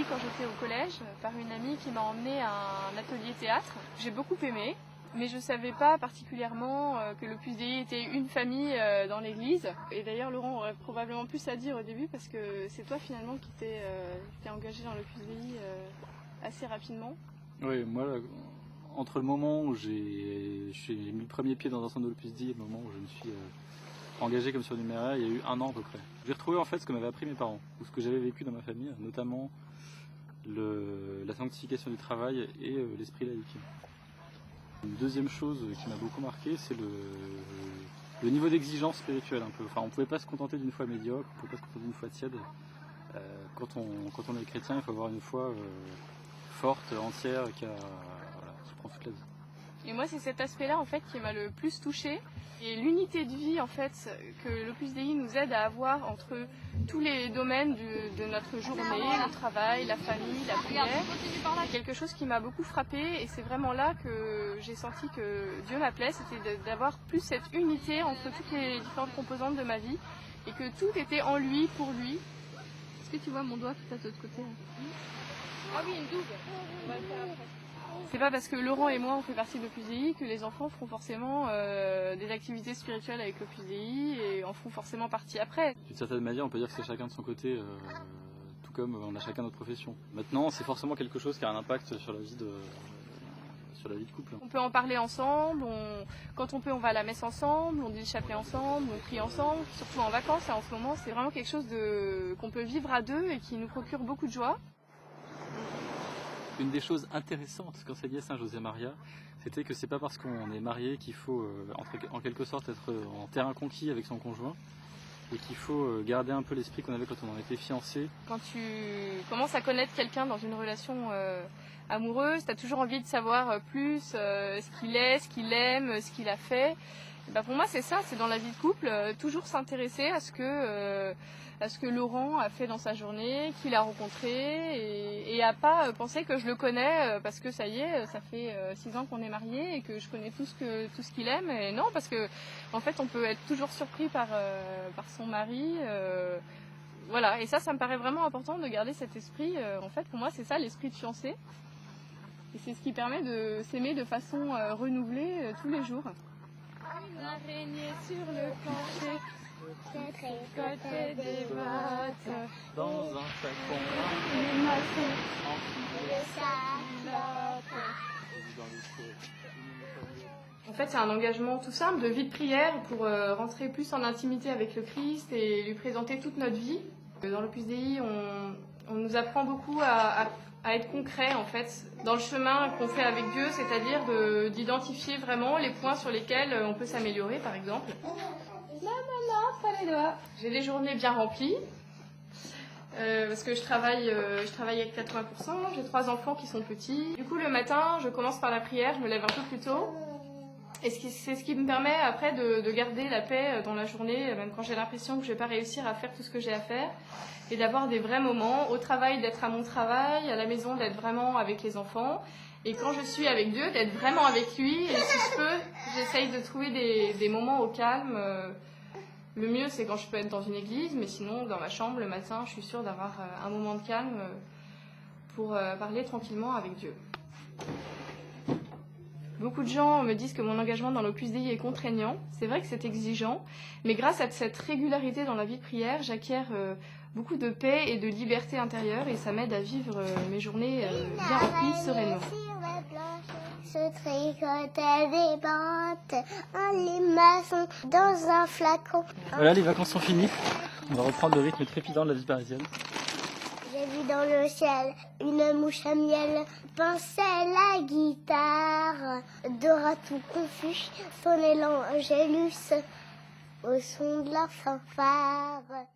quand j'étais au collège par une amie qui m'a emmenée à un atelier théâtre. J'ai beaucoup aimé, mais je ne savais pas particulièrement que l'Opus Dei était une famille dans l'église. Et d'ailleurs Laurent aurait probablement plus à dire au début parce que c'est toi finalement qui t'es engagé dans l'Opus Dei assez rapidement. Oui, moi, entre le moment où j'ai mis le premier pied dans un centre de l'Opus Dei et le moment où je me suis engagé comme surnuméraire, il y a eu 1 an à peu près. J'ai retrouvé en fait ce que m'avaient appris mes parents, ou ce que j'avais vécu dans ma famille, notamment la sanctification du travail et l'esprit laïque. Une deuxième chose qui m'a beaucoup marqué, c'est le niveau d'exigence spirituelle un peu. Enfin, on ne pouvait pas se contenter d'une foi médiocre, on ne pouvait pas se contenter d'une foi tiède. Quand on est chrétien, il faut avoir une foi forte, entière, qui prend toute la vie. Et moi, c'est cet aspect-là en fait qui m'a le plus touchée. Et l'unité de vie en fait que l'Opus Dei nous aide à avoir entre tous les domaines de notre journée, le travail, la famille, la prière, c'est quelque chose qui m'a beaucoup frappée. Et c'est vraiment là que j'ai senti que Dieu m'appelait, c'était d'avoir plus cette unité entre toutes les différentes composantes de ma vie et que tout était en lui, pour lui. Est-ce que tu vois mon doigt qui passe de l'autre côté? Ah oui, une double. On va le faire après. C'est pas parce que Laurent et moi on fait partie de l'Opus Dei que les enfants feront forcément des activités spirituelles avec l'Opus Dei et en feront forcément partie après. D'une certaine manière, on peut dire que c'est chacun de son côté, tout comme on a chacun notre profession. Maintenant, c'est forcément quelque chose qui a un impact sur la vie de couple. On peut en parler ensemble, quand on peut on va à la messe ensemble, on dit le chapelet ensemble, on prie ensemble, surtout en vacances. En ce moment c'est vraiment quelque chose qu'on peut vivre à deux et qui nous procure beaucoup de joie. Une des choses intéressantes qu'enseignait Saint José Maria, c'était que c'est pas parce qu'on est marié qu'il faut en quelque sorte être en terrain conquis avec son conjoint et qu'il faut garder un peu l'esprit qu'on avait quand on était fiancé. Quand tu commences à connaître quelqu'un dans une relation amoureuse, tu as toujours envie de savoir plus ce qu'il est, ce qu'il aime, ce qu'il a fait. Et ben pour moi c'est ça, c'est dans la vie de couple, toujours s'intéresser à ce que Laurent a fait dans sa journée, qu'il a rencontré et à pas penser que je le connais parce que ça y est, ça fait 6 ans qu'on est mariés et que je connais tout ce qu'il aime. Et non, parce que en fait on peut être toujours surpris par son mari. Voilà, et ça me paraît vraiment important de garder cet esprit. En fait, pour moi, c'est ça l'esprit de fiancé. Et c'est ce qui permet de s'aimer de façon renouvelée tous les jours. Une araignée sur le plancher, tricotait des bottes, Dans un flacon, les maçons, En fait, c'est un engagement tout simple de vie de prière pour rentrer plus en intimité avec le Christ et lui présenter toute notre vie. Dans l'Opus Dei, on nous apprend beaucoup à être concret en fait dans le chemin qu'on fait avec Dieu, c'est-à-dire d'identifier vraiment les points sur lesquels on peut s'améliorer, par exemple. Non, pas les doigts. J'ai des journées bien remplies parce que je travaille avec 80%. J'ai 3 enfants qui sont petits. Du coup, le matin, je commence par la prière, je me lève un peu plus tôt. Et c'est ce qui me permet après de garder la paix dans la journée, même quand j'ai l'impression que je ne vais pas réussir à faire tout ce que j'ai à faire, et d'avoir des vrais moments, au travail d'être à mon travail, à la maison d'être vraiment avec les enfants, et quand je suis avec Dieu, d'être vraiment avec lui, et si je peux, j'essaye de trouver des moments au calme. Le mieux c'est quand je peux être dans une église, mais sinon dans ma chambre le matin, je suis sûre d'avoir un moment de calme pour parler tranquillement avec Dieu. Beaucoup de gens me disent que mon engagement dans l'Opus Dei est contraignant. C'est vrai que c'est exigeant, mais grâce à cette régularité dans la vie de prière, j'acquiers beaucoup de paix et de liberté intérieure et ça m'aide à vivre mes journées bien remplies, sereinement. Se tricotait des bottes, les maçons dans un flacon. Voilà, les vacances sont finies. On va reprendre le rythme trépidant de la vie parisienne. J'ai vu dans le ciel une mouche à miel pinçait la guitare. Dora tout confus sonnait l'Angélus au son de leur fanfare.